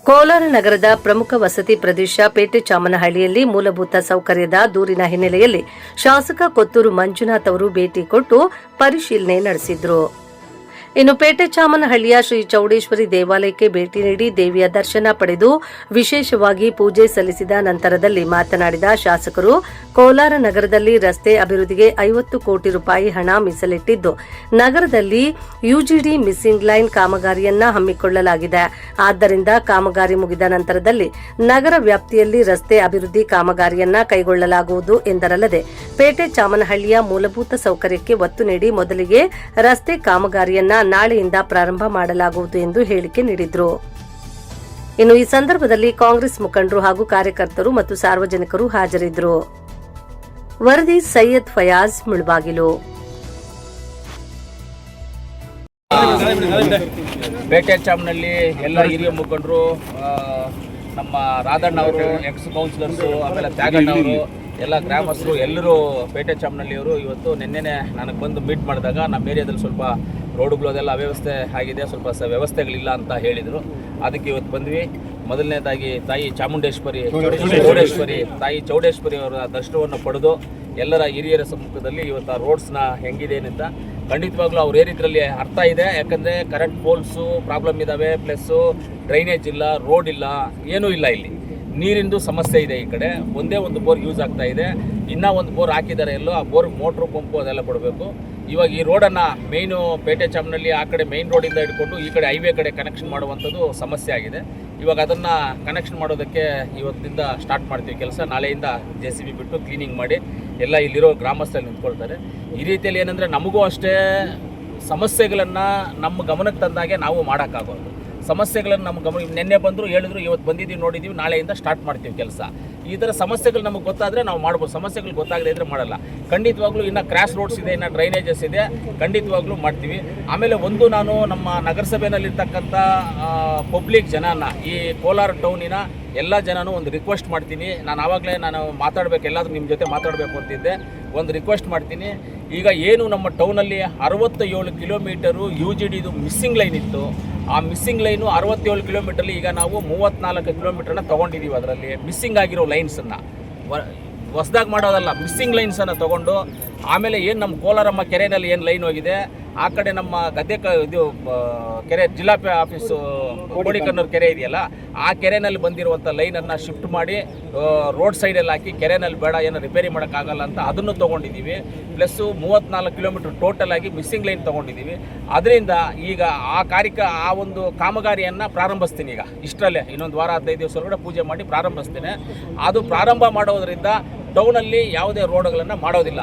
ಕೋಲಾರ ನಗರದ ಪ್ರಮುಖ ವಸತಿ ಪ್ರದೇಶ ಪೇಟೆ ಚಾಮನಹಳ್ಳಿಯಲ್ಲಿ ಮೂಲಭೂತ ಸೌಕರ್ಯದ ದೂರಿನ ಹಿನ್ನೆಲೆಯಲ್ಲಿ ಶಾಸಕ ಕೊತ್ತೂರು ಮಂಜುನಾಥ್ ಅವರು ಭೇಟಿ ಕೊಟ್ಟು ಪರಿಶೀಲನೆ ನಡೆಸಿದರು. ಇನ್ನು ಪೇಟೆ ಚಾಮನಹಳ್ಳಿಯ ಶ್ರೀ ಚೌಡೇಶ್ವರಿ ದೇವಾಲಯಕ್ಕೆ ಭೇಟಿ ನೀಡಿ ದೇವಿಯ ದರ್ಶನ ಪಡೆದು ವಿಶೇಷವಾಗಿ ಪೂಜೆ ಸಲ್ಲಿಸಿದ ನಂತರದಲ್ಲಿ ಮಾತನಾಡಿದ ಶಾಸಕರು, ಕೋಲಾರ ನಗರದಲ್ಲಿ ರಸ್ತೆ ಅಭಿವೃದ್ಧಿಗೆ 50 ಕೋಟಿ ರೂಪಾಯಿ ಹಣ ಮೀಸಲಿಟ್ಟಿದ್ದು, ನಗರದಲ್ಲಿ ಯುಜಿಡಿ ಮಿಸ್ಸಿಂಗ್ ಲೈನ್ ಕಾಮಗಾರಿಯನ್ನ ಹಮ್ಮಿಕೊಳ್ಳಲಾಗಿದೆ. ಆದ್ದರಿಂದ ಕಾಮಗಾರಿ ಮುಗಿದ ನಂತರದಲ್ಲಿ ನಗರ ವ್ಯಾಪ್ತಿಯಲ್ಲಿ ರಸ್ತೆ ಅಭಿವೃದ್ಧಿ ಕಾಮಗಾರಿಯನ್ನ ಕೈಗೊಳ್ಳಲಾಗುವುದು ಎಂದರಲ್ಲದೆ, ಪೇಟೆ ಚಾಮನಹಳ್ಳಿಯ ಮೂಲಭೂತ ಸೌಕರ್ಯಕ್ಕೆ ಒತ್ತು ನೀಡಿ ಮೊದಲಿಗೆ ರಸ್ತೆ ಕಾಮಗಾರಿಯನ್ನ ನಾಳೆಯಿಂದ ಪ್ರಾರಂಭ ಮಾಡಲಾಗುವುದು ಎಂದು ಹೇಳಿಕೆ ನೀಡಿದರು. ಇನ್ನು ಈ ಸಂದರ್ಭದಲ್ಲಿ ಕಾಂಗ್ರೆಸ್ ಮುಖಂಡರು ಹಾಗೂ ಕಾರ್ಯಕರ್ತರು ಮತ್ತು ಸಾರ್ವಜನಿಕರು ಹಾಜರಿದ್ದರು. ವರದಿ ಸೈಯದ್ ಫಯಾಜ್ ಮುಳಬಾಗಿಲು. ಪೇಟೆ ಚಾಮನಹಳ್ಳಿ ಎಲ್ಲ ಹಿರಿಯ ಮುಖಂಡರು, ನಮ್ಮ ರಾಧಣ್ಣ ಅವರು, ಎಕ್ಸ್ ಕೌನ್ಸಿಲರ್ಸು, ಆಮೇಲೆ ತ್ಯಾಗಣ್ಣ ಅವರು, ಎಲ್ಲ ಗ್ರಾಮಸ್ಥರು ಎಲ್ಲರೂ ಪೇಟೆ ಚಾಮನಹಳ್ಳಿಯವರು ಇವತ್ತು ನಿನ್ನೆನೆ ನನಗೆ ಬಂದು ಮೀಟ್ ಮಾಡಿದಾಗ ನಮ್ಮ ಏರಿಯಾದಲ್ಲಿ ಸ್ವಲ್ಪ ರೋಡುಗಳು ಅದೆಲ್ಲ ಅವ್ಯವಸ್ಥೆ ಆಗಿದೆ, ಸ್ವಲ್ಪ ವ್ಯವಸ್ಥೆಗಳಿಲ್ಲ ಅಂತ ಹೇಳಿದರು. ಅದಕ್ಕೆ ಇವತ್ತು ಬಂದ್ವಿ. ಮೊದಲನೇದಾಗಿ ತಾಯಿ ಚಾಮುಂಡೇಶ್ವರಿ ತಾಯಿ ಚೌಡೇಶ್ವರಿ ಅವರ ದರ್ಶನವನ್ನು ಪಡೆದು ಎಲ್ಲರ ಹಿರಿಯರ ಸಮ್ಮುಖದಲ್ಲಿ ಇವತ್ತು ಆ ರೋಡ್ಸ್ನ ಹೆಂಗಿದೆ ಅಂತ ಖಂಡಿತವಾಗ್ಲೂ ಅವ್ರು ಏರಿದ್ರಲ್ಲಿ ಅರ್ಥ ಇದೆ. ಯಾಕಂದರೆ ಕರೆಂಟ್ ಪೋಲ್ಸು ಪ್ರಾಬ್ಲಮ್ ಇದ್ದಾವೆ, ಪ್ಲಸ್ಸು ಡ್ರೈನೇಜ್ ಇಲ್ಲ, ರೋಡ್ ಇಲ್ಲ, ಏನೂ ಇಲ್ಲ. ಇಲ್ಲಿ ನೀರಿಂದು ಸಮಸ್ಯೆ ಇದೆ. ಈ ಕಡೆ ಒಂದೇ ಒಂದು ಬೋರ್ ಯೂಸ್ ಆಗ್ತಾ ಇದೆ, ಇನ್ನೂ ಒಂದು ಬೋರ್ ಹಾಕಿದ್ದಾರೆ. ಎಲ್ಲೋ ಆ ಬೋರ್ ಮೋಟ್ರು ಪಂಪು ಅದೆಲ್ಲ ಕೊಡಬೇಕು. ಇವಾಗ ಈ ರೋಡನ್ನು ಮೇಯ್ನು ಪೇಟೆ ಚಾಮನಹಳ್ಳಿ ಆ ಕಡೆ ಮೇಯ್ನ್ ರೋಡಿಂದ ಹಿಡ್ಕೊಂಡು ಈ ಕಡೆ ಹೈವೇ ಕಡೆ ಕನೆಕ್ಷನ್ ಮಾಡುವಂಥದ್ದು ಸಮಸ್ಯೆ ಆಗಿದೆ. ಇವಾಗ ಅದನ್ನು ಕನೆಕ್ಷನ್ ಮಾಡೋದಕ್ಕೆ ಇವತ್ತಿಂದ ಸ್ಟಾರ್ಟ್ ಮಾಡ್ತೀವಿ ಕೆಲಸ. ನಾಳೆಯಿಂದ JCB ಬಿಟ್ಟು ಕ್ಲೀನಿಂಗ್ ಮಾಡಿ ಎಲ್ಲ ಇಲ್ಲಿರೋ ಗ್ರಾಮಸ್ಥರು ನಿಂತ್ಕೊಳ್ತಾರೆ. ಈ ರೀತಿಯಲ್ಲಿ ಏನಂದರೆ ನಮಗೂ ಅಷ್ಟೇ ಸಮಸ್ಯೆಗಳನ್ನು ನಮ್ಮ ಗಮನಕ್ಕೆ ತಂದಾಗೆ ನಾವು ಮಾಡೋಕ್ಕಾಗೋದು. ಸಮಸ್ಯೆಗಳನ್ನು ನಮ್ಮ ಗಮನ ನಿನ್ನೆ ಬಂದರು, ಹೇಳಿದ್ರು, ಇವತ್ತು ಬಂದಿದ್ದೀವಿ, ನೋಡಿದ್ದೀವಿ, ನಾಳೆಯಿಂದ ಸ್ಟಾರ್ಟ್ ಮಾಡ್ತೀವಿ ಕೆಲಸ. ಈ ಥರ ಸಮಸ್ಯೆಗಳು ನಮಗೆ ಗೊತ್ತಾದರೆ ನಾವು ಮಾಡ್ಬೋದು. ಸಮಸ್ಯೆಗಳು ಗೊತ್ತಾಗದೇ ಇದ್ದರೆ ಮಾಡಲ್ಲ. ಖಂಡಿತವಾಗ್ಲೂ ಇನ್ನು ಕ್ರಾಸ್ ರೋಡ್ಸ್ ಇದೆ, ಇನ್ನು ಡ್ರೈನೇಜಸ್ ಇದೆ, ಖಂಡಿತವಾಗ್ಲೂ ಮಾಡ್ತೀವಿ. ಆಮೇಲೆ ಒಂದು ನಾನು ನಮ್ಮ ನಗರಸಭೆಯಲ್ಲಿರ್ತಕ್ಕಂಥ ಪಬ್ಲಿಕ್ ಜನನ, ಈ ಕೋಲಾರ ಟೌನಿನ ಎಲ್ಲ ಜನನೂ ಒಂದು ರಿಕ್ವೆಸ್ಟ್ ಮಾಡ್ತೀನಿ. ನಾನು ಮಾತಾಡಬೇಕು, ಎಲ್ಲಾದರೂ ನಿಮ್ಮ ಜೊತೆ ಮಾತಾಡಬೇಕು ಅಂತಿದ್ದೆ. ಒಂದು ರಿಕ್ವೆಸ್ಟ್ ಮಾಡ್ತೀನಿ. ಈಗ ಏನು ನಮ್ಮ ಟೌನಲ್ಲಿ 67 ಕಿಲೋಮೀಟರು UGDದು ಮಿಸ್ಸಿಂಗ್ ಲೈನ್ ಇತ್ತು. ಆ ಮಿಸ್ಸಿಂಗ್ ಲೈನು 67 ಕಿಲೋಮೀಟ್ರಲ್ಲಿ ಈಗ ನಾವು 34 ಕಿಲೋಮೀಟ್ರನ್ನ ತೊಗೊಂಡಿದ್ದೀವಿ. ಅದರಲ್ಲಿ ಮಿಸ್ಸಿಂಗ್ ಆಗಿರೋ ಲೈನ್ಸನ್ನು ಹೊಸದಾಗಿ ಮಾಡೋದಲ್ಲ, ಮಿಸ್ಸಿಂಗ್ ಲೈನ್ಸನ್ನು ತೊಗೊಂಡು ಆಮೇಲೆ ಏನು ನಮ್ಮ ಕೋಲಾರಮ್ಮ ಕೆರೆಯಲ್ಲಿ ಏನು ಲೈನ್ ಹೋಗಿದೆ, ಆ ಕಡೆ ನಮ್ಮ ಇದು ಕೆರೆ ಜಿಲ್ಲಾ ಆಫೀಸು ಕೋಡಿಕನ್ನೂರು ಕೆರೆ ಇದೆಯಲ್ಲ, ಆ ಕೆರೆಯಲ್ಲಿ ಬಂದಿರುವಂಥ ಲೈನನ್ನು ಶಿಫ್ಟ್ ಮಾಡಿ ರೋಡ್ ಸೈಡಲ್ಲಿ ಹಾಕಿ, ಕೆರೆಯಲ್ಲಿ ಬೇಡ, ಏನೋ ರಿಪೇರಿ ಮಾಡೋಕ್ಕಾಗಲ್ಲ ಅಂತ ಅದನ್ನು ತೊಗೊಂಡಿದ್ದೀವಿ. ಪ್ಲಸ್ಸು 34 ಕಿಲೋಮೀಟ್ರ್ ಟೋಟಲ್ ಆಗಿ ಮಿಸ್ಸಿಂಗ್ ಲೈನ್ ತೊಗೊಂಡಿದ್ದೀವಿ. ಅದರಿಂದ ಈಗ ಆ ಒಂದು ಕಾಮಗಾರಿಯನ್ನು ಪ್ರಾರಂಭಿಸ್ತೀನಿ. ಈಗ ಇಷ್ಟರಲ್ಲೇ ಇನ್ನೊಂದು ವಾರ 15 ದಿವಸ ಒಳಗಡೆ ಪೂಜೆ ಮಾಡಿ ಪ್ರಾರಂಭಿಸ್ತೇನೆ. ಅದು ಪ್ರಾರಂಭ ಮಾಡೋದರಿಂದ ಟೌನಲ್ಲಿ ಯಾವುದೇ ರೋಡ್ಗಳನ್ನು ಮಾಡೋದಿಲ್ಲ.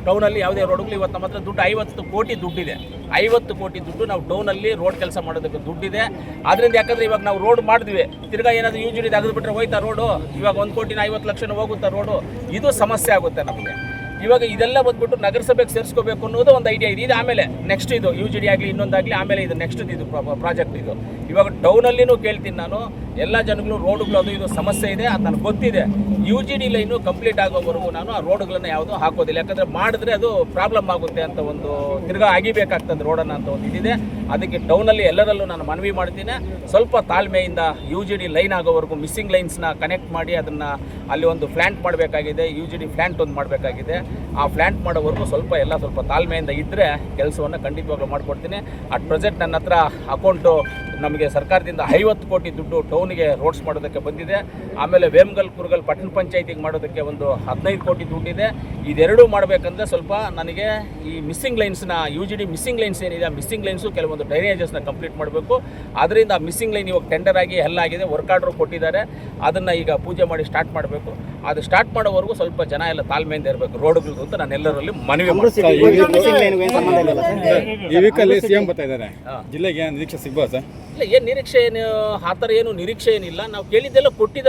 ಟೌನಲ್ಲಿ ಯಾವುದೇ ರೋಡ್ಗಳು ಇವತ್ತು ನಮ್ಮ ಹತ್ರ ದುಡ್ಡು 50 ಕೋಟಿ ದುಡ್ಡಿದೆ. 50 ಕೋಟಿ ದುಡ್ಡು ನಾವು ಟೌನಲ್ಲಿ ರೋಡ್ ಕೆಲಸ ಮಾಡೋದಕ್ಕೆ ದುಡ್ಡಿದೆ. ಅದರಿಂದ ಯಾಕಂದರೆ ಇವಾಗ ನಾವು ರೋಡ್ ಮಾಡಿದ್ವಿ, ತಿರ್ಗಾ ಏನಾದರೂ UGD ತೆಗೆದುಬಿಟ್ರೆ ಹೋಯ್ತಾ ರೋಡು, ಇವಾಗ 1,50,00,000 ಹೋಗುತ್ತಾ ರೋಡು, ಇದು ಸಮಸ್ಯೆ ಆಗುತ್ತೆ ನಮಗೆ. ಇವಾಗ ಇದೆಲ್ಲ ಬಂದ್ಬಿಟ್ಟು ನಗರಸಭೆಗೆ ಸೇರಿಸ್ಕೋಬೇಕು ಅನ್ನೋದು ಒಂದು ಐಡಿಯಾ ಇದೆ. ಇದು ಆಮೇಲೆ ನೆಕ್ಸ್ಟ್ ಇದು UGD ಆಗಲಿ ಇನ್ನೊಂದಾಗಲಿ, ಆಮೇಲೆ ಇದು ನೆಕ್ಸ್ಟ್ ಇದು ಪ್ರಾಜೆಕ್ಟ್ ಇದು. ಇವಾಗ ಟೌನಲ್ಲಿನೂ ಕೇಳ್ತೀನಿ ನಾನು, ಎಲ್ಲ ಜನಗಳು ರೋಡುಗಳು ಅದು ಇದು ಸಮಸ್ಯೆ ಇದೆ, ಅದು ನನಗೆ ಗೊತ್ತಿದೆ. UGD ಲೈನು ಕಂಪ್ಲೀಟ್ ಆಗೋವರೆಗೂ ನಾನು ಆ ರೋಡ್ಗಳನ್ನು ಯಾವುದೂ ಹಾಕೋದಿಲ್ಲ. ಯಾಕಂದರೆ ಮಾಡಿದ್ರೆ ಅದು ಪ್ರಾಬ್ಲಮ್ ಆಗುತ್ತೆ ಅಂತ ಒಂದು ತಿರ್ಗಾ ಆಗಿಬೇಕಾಗ್ತದೆ ರೋಡನ್ನು ಅಂತ ಒಂದು ಇದಿದೆ. ಅದಕ್ಕೆ ಟೌನಲ್ಲಿ ಎಲ್ಲರಲ್ಲೂ ನಾನು ಮನವಿ ಮಾಡ್ತೀನಿ, ಸ್ವಲ್ಪ ತಾಳ್ಮೆಯಿಂದ UGD ಲೈನ್ ಆಗೋವರೆಗೂ ಮಿಸ್ಸಿಂಗ್ ಲೈನ್ಸ್ನ ಕನೆಕ್ಟ್ ಮಾಡಿ ಅದನ್ನು ಅಲ್ಲಿ ಒಂದು ಫ್ಲ್ಯಾಂಟ್ ಮಾಡಬೇಕಾಗಿದೆ. UGD ಫ್ಲ್ಯಾಂಟ್ ಒಂದು ಮಾಡಬೇಕಾಗಿದೆ. ಆ ಫ್ಲ್ಯಾಂಟ್ ಮಾಡೋವರೆಗೂ ಸ್ವಲ್ಪ ತಾಳ್ಮೆಯಿಂದ ಇದ್ದರೆ ಕೆಲಸವನ್ನು ಖಂಡಿತವಾಗ್ಲೂ ಮಾಡಿಕೊಡ್ತೀನಿ. ಅಟ್ ಪ್ರೆಸೆಂಟ್ ನನ್ನ ಹತ್ರ ಅಕೌಂಟು ನಮಗೆ ಸರ್ಕಾರದಿಂದ 50 ಕೋಟಿ ದುಡ್ಡು ಟೌನಿಗೆ ರೋಡ್ಸ್ ಮಾಡೋದಕ್ಕೆ ಬಂದಿದೆ. ಆಮೇಲೆ ವೇಮಗಲ್ ಕುರುಗಲ್ ಪಟ್ಟಣ ಪಂಚಾಯತಿಗೆ ಮಾಡೋದಕ್ಕೆ ಒಂದು 15 ಕೋಟಿ ದುಡ್ಡಿದೆ. ಇದೆರಡೂ ಮಾಡಬೇಕಂದ್ರೆ ಸ್ವಲ್ಪ ನನಗೆ ಈ ಮಿಸ್ಸಿಂಗ್ ಲೈನ್ಸ್ನ UGD ಮಿಸ್ಸಿಂಗ್ ಲೈನ್ಸ್ ಏನಿದೆ, ಆ ಮಿಸ್ಸಿಂಗ್ ಲೈನ್ಸು ಕೆಲವೊಂದು ಡ್ರೈನೇಜಸ್ನ ಕಂಪ್ಲೀಟ್ ಮಾಡಬೇಕು. ಅದರಿಂದ ಆ ಮಿಸ್ಸಿಂಗ್ ಲೈನ್ ಇವಾಗ ಟೆಂಡರ್ ಆಗಿ ಎಲ್ಲ ಆಗಿದೆ, ವರ್ಕ್ ಆರ್ಡ್ರು ಕೊಟ್ಟಿದ್ದಾರೆ. ಅದನ್ನು ಈಗ ಪೂಜೆ ಮಾಡಿ ಸ್ಟಾರ್ಟ್ ಮಾಡಬೇಕು. ಅದು ಸ್ಟಾರ್ಟ್ ಮಾಡೋವರೆಗೂ ಸ್ವಲ್ಪ ಜನ ಎಲ್ಲ ತಾಳ್ಮೆಯಿಂದ ಇರಬೇಕು ರೋಡ್ಗಳು ಅಂತ ನಾನು ಎಲ್ಲರಲ್ಲಿ ಮನವಿ ಮಾಡ್ತೀನಿ. ಜಿಲ್ಲೆಗೆ ನಿರೀಕ್ಷೆ ಸಿಗ್ಬೋದು ಸರ್? ಇಲ್ಲ, ಏನು ನಿರೀಕ್ಷೆ, ಏನು ಆ ಥರ ಏನು ನಿರೀಕ್ಷೆ ಏನಿಲ್ಲ. ನಾವು ಕೇಳಿದ್ದೆಲ್ಲ ಕೊಟ್ಟಿದ್ದಾರೆ.